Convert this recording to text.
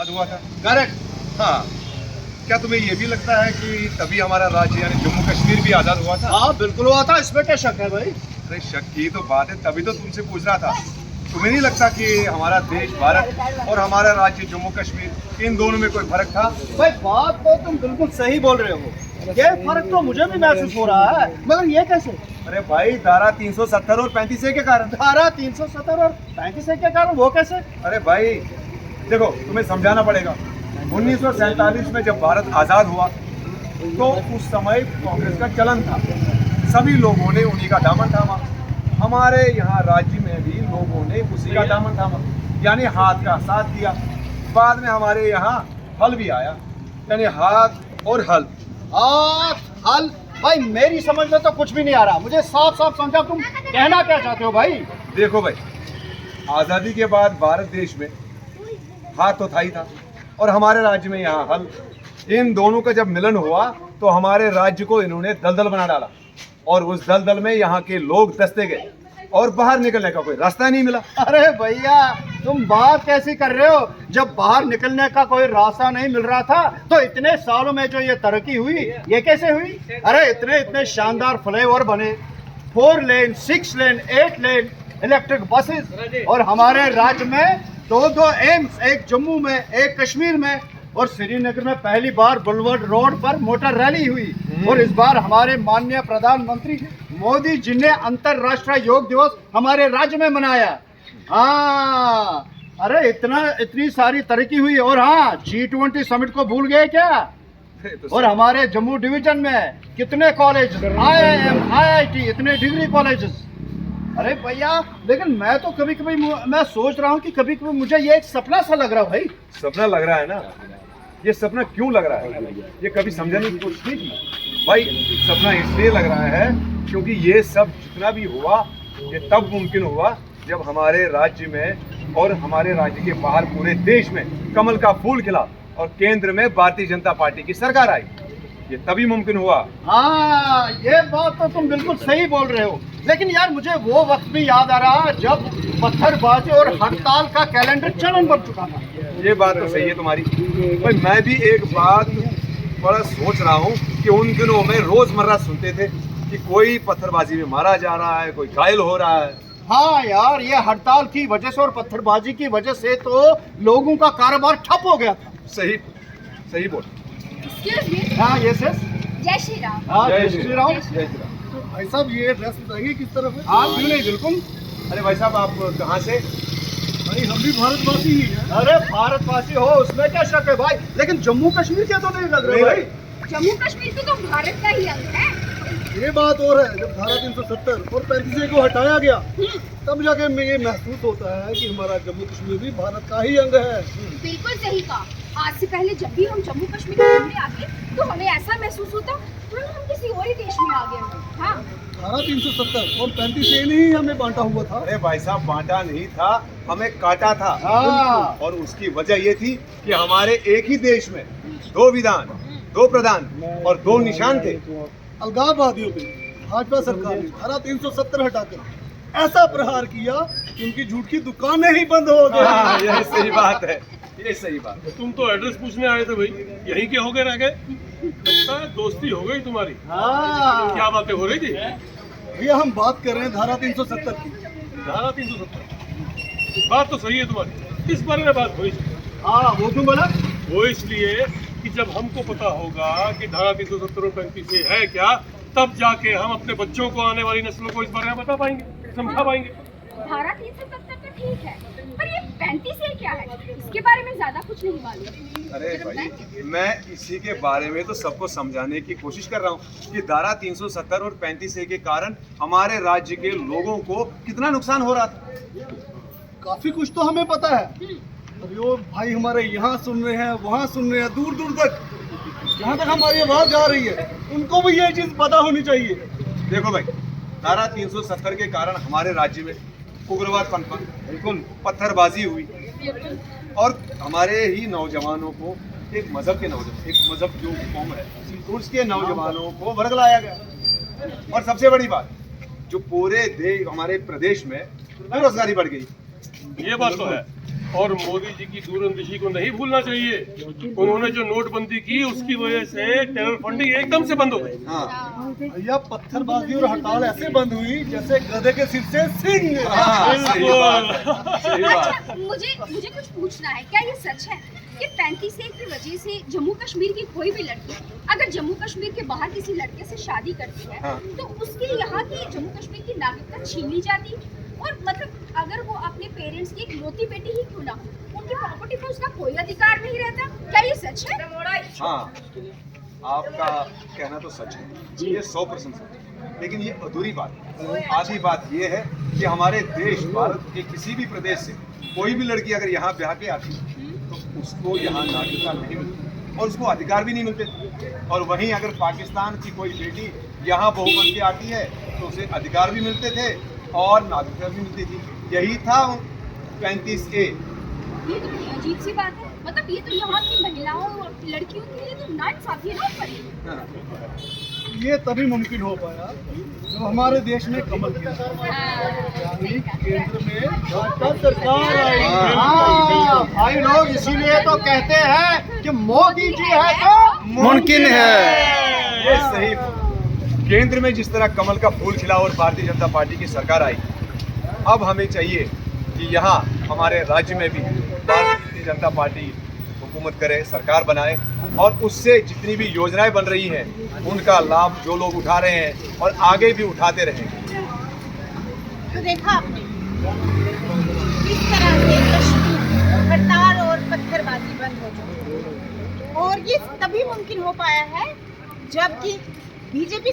आजाद हुआ था। करेक्ट। हाँ, क्या तुम्हें ये भी लगता है कि तभी हमारा राज्य यानी जम्मू कश्मीर भी आजाद हुआ था? हाँ बिल्कुल हुआ था, इसमें क्या शक है भाई। अरे शक की तो बात है, तभी तो तुमसे पूछ रहा था। तुम्हें नहीं लगता कि हमारा देश भारत और हमारा राज्य जम्मू कश्मीर इन दोनों में कोई फर्क था? भाई बात तो तुम बिल्कुल सही बोल रहे हो, ये फर्क तो मुझे भी महसूस हो रहा है, मगर ये कैसे? अरे भाई, धारा 370 और 35A के कारण। धारा 370 और 35A के कारण, वो कैसे? अरे भाई देखो, तुम्हें समझाना पड़ेगा। 1947 में जब भारत आजाद हुआ तो उस समय कांग्रेस का चलन था, सभी लोगों ने उन्हीं का दामन थामा। हमारे यहाँ राज्य में भी लोगों ने उसी का दामन थामा, यानी हाथ का साथ दिया। बाद में हमारे यहाँ हल भी आया, यानी हाथ और हल। हल? भाई मेरी समझ में तो कुछ भी नहीं आ रहा, मुझे साफ साफ समझा, तुम कहना क्या चाहते हो भाई? देखो भाई, आज़ादी के बाद भारत देश में हाथ तो था ही था, और हमारे राज्य में यहाँ हल। इन दोनों का जब मिलन हुआ तो हमारे राज्य को इन्होंने दलदल बना डाला, और उस दलदल में यहाँ के लोग दसते गए और बाहर निकलने का कोई रास्ता नहीं मिला। अरे भैया तुम बात कैसी कर रहे हो? जब बाहर निकलने का कोई रास्ता नहीं मिल रहा था तो इतने सालों में जो ये तरक्की हुई, ये कैसे हुई? अरे इतने इतने शानदार फ्लाईओवर बने, 4 लेन, 6 लेन, 8 लेन, इलेक्ट्रिक बसेस, और हमारे राज्य में 2 एम्स, एक जम्मू में, एक कश्मीर में, और श्रीनगर में पहली बार बुलवर्ड रोड पर मोटर रैली हुई। और इस बार हमारे माननीय प्रधानमंत्री मोदी जी ने अंतरराष्ट्रीय योग दिवस हमारे राज्य में मनाया। हाँ, अरे इतनी सारी तरक्की हुई। और हाँ, G20 समिट को भूल गए क्या? और हमारे जम्मू डिवीजन में कितने कॉलेज, IIM, IIT, इतने डिग्री कॉलेजेस। अरे भैया, लेकिन मैं तो कभी कभी मैं सोच रहा हूँ कि कभी कभी मुझे ये एक सपना सा लग रहा है भाई। सपना लग रहा है ना? ये सपना क्यों लग रहा है, ये कभी समझने की कोशिश नहीं की भाई? सपना इसलिए लग रहा है क्योंकि ये सब जितना भी हुआ, ये तब मुमकिन हुआ जब हमारे राज्य में और हमारे राज्य के बाहर पूरे देश में कमल का फूल खिला और केंद्र में भारतीय जनता पार्टी की सरकार आई। ये तभी मुमकिन हुआ। हाँ, ये बात तो तुम बिल्कुल सही बोल रहे हो, लेकिन यार मुझे वो वक्त भी याद आ रहा जब पत्थरबाजी और हड़ताल का कैलेंडर चलन बन चुका था। ये बात तो सही है तुम्हारी भाई। मैं भी एक बात बड़ा सोच रहा हूँ कि उन दिनों में रोजमर्रा सुनते थे कि कोई पत्थरबाजी में मारा जा रहा है, कोई घायल हो रहा है। हाँ यार, ये हड़ताल की वजह से और पत्थरबाजी की वजह से तो लोगों का कारोबार ठप हो गया था। सही सही बोल। Excuse me. हाँ यस यस। जय श्री राम। हाँ जय श्री राम। जय श्री राम। तो भाई साहब ये ड्रेस बताइए किस तरफ है? हाँ क्यों नहीं, बिल्कुल। अरे भाई साहब, आप कहाँ से? भाई हम भी भारतवासी ही हैं। अरे भारतवासी हो उसमें क्या शक है भाई, लेकिन जम्मू कश्मीर के तो नहीं लग रहे भाई। जम्मू कश्मीर तो भारत का ही अंग है। ये बात और है, जब धारा 370 और 35A को हटाया गया तब जाके में ये महसूस होता है कि हमारा जम्मू कश्मीर भी भारत का ही अंग है। बिल्कुल सही कहा। आज से पहले जब भी हम जम्मू कश्मीर घूमने आते तो हमें ऐसा महसूस होता मानो हम किसी और ही देश में आ गए हैं। हाँ, धारा 370 और 35A ने ही हमें बांटा हुआ था। अरे भाई साहब, बांटा नहीं था, हमें काटा था। हाँ। और उसकी वजह ये थी कि हमारे एक ही देश में 2 विधान, 2 प्रधान और 2 निशान थे। अलगाववादियों ने, भाजपा सरकार ने धारा 370 हटाकर ऐसा प्रहार किया कि उनकी झूठ की दुकानें ही बंद हो गई। यही सही बात है, ये सही बात है। तुम तो एड्रेस पूछने आए थे भाई, यहीं के हो गए रह गए? लगता है दोस्ती हो गई तुम्हारी। हाँ। क्या बातें हो रही थी? भैया हम बात कर रहे हैं धारा 370 की। धारा 370 बात तो सही है तुम्हारी, इस बारे में बात हुई। हाँ वो क्यों बोला? वो इसलिए कि जब हमको पता होगा कि धारा 370 और 35A है क्या, तब जाके हम अपने बच्चों को, आने वाली नस्लों को इस बारे में बता पाएंगे, समझा पाएंगे। धारा 370 तो ठीक है, पर ये 35A क्या है? इसके बारे में ज्यादा कुछ नहीं मालूम। अरे भाई, मैं इसी के बारे में तो सबको समझाने की कोशिश कर रहा हूँ कि धारा 370 और 35A के कारण हमारे राज्य के लोगों को कितना नुकसान हो रहा था। काफी कुछ तो हमें पता है। अभी वो भाई हमारे यहाँ सुन रहे हैं, वहाँ सुन रहे हैं, दूर दूर तक, जहाँ तक हमारी आवाज जा रही है, उनको भी ये चीज पता होनी चाहिए। देखो भाई, धारा 370 के कारण हमारे राज्य में उग्रवाद पनपा, बिल्कुल पत्थरबाजी हुई, और हमारे ही नौजवानों को, एक मजहब जो कौम है उसके नौजवानों को वर्गलाया गया। और सबसे बड़ी बात, जो पूरे देश, हमारे प्रदेश में बेरोजगारी बढ़ गई। ये बात तो है। और मोदी जी की दूरंदेशी को नहीं भूलना चाहिए। उन्होंने जो नोटबंदी की उसकी वजह से टेरर फंडिंग एकदम से बंद हो गई। हाँ भैया पत्थरबाजी और हड़ताल ऐसे बंद हुई जैसे गधे के सिर से सिंह। हाँ, सही बात है, सही बात। अच्छा, मुझे कुछ पूछना है, क्या ये सच है कि 35A की वजह से जम्मू कश्मीर की कोई भी लड़की अगर जम्मू कश्मीर के बाहर किसी लड़के से शादी करती है हाँ। तो उसकी यहाँ की जम्मू कश्मीर की नागरिकता छीन ली जाती, और मतलब अगर वो अपने पेरेंट्स की इकलौती बेटी ही क्यों ना हो, उनकी प्रॉपर्टी पे उसका कोई अधिकार नहीं रहता? क्या ये सच है? हाँ, आपका कहना तो सच है, ये 100% सच है, लेकिन ये अधूरी बात है। आधी बात ये है कि हमारे देश भारत के किसी भी प्रदेश से कोई भी लड़की अगर यहाँ ब्याह के आती है तो उसको यहाँ नागरिकता नहीं मिलती और उसको अधिकार भी नहीं मिलते। और वहीं अगर पाकिस्तान की कोई बेटी यहाँ बहू बन के आती है तो उसे अधिकार भी मिलते थे और नागरिकता भी मिलती थी। यही था 35A। ये तो बड़ी अजीब सी बात है, मतलब ये तो यहाँ की महिलाओं और लड़कियों के लिए तो नाइंसाफी है ना पर। हाँ। ये तभी मुमकिन हो पाया जब हमारे देश में कमल की यानी केंद्र में भाजपा सरकार आई। हाँ, भाई लोग इसीलिए तो कहते हैं कि मोदी जी है तो मुमकिन है। ये सही। केंद्र में जिस तरह कमल का फूल खिला और भारतीय जनता पार्टी की सरकार आई, अब हमें चाहिए कि यहाँ हमारे राज्य में भी भारतीय जनता पार्टी हुकूमत करे, सरकार बनाए और उससे जितनी भी योजनाएं बन रही हैं उनका लाभ जो लोग उठा रहे हैं और आगे भी उठाते रहेंगे। तो देखा आपने किस तरह से कश्मीर हड़ताल और पत्थरबाजी बंद हो चुकी है, और ये तभी मुमकिन हो पाया है जबकि बीजेपी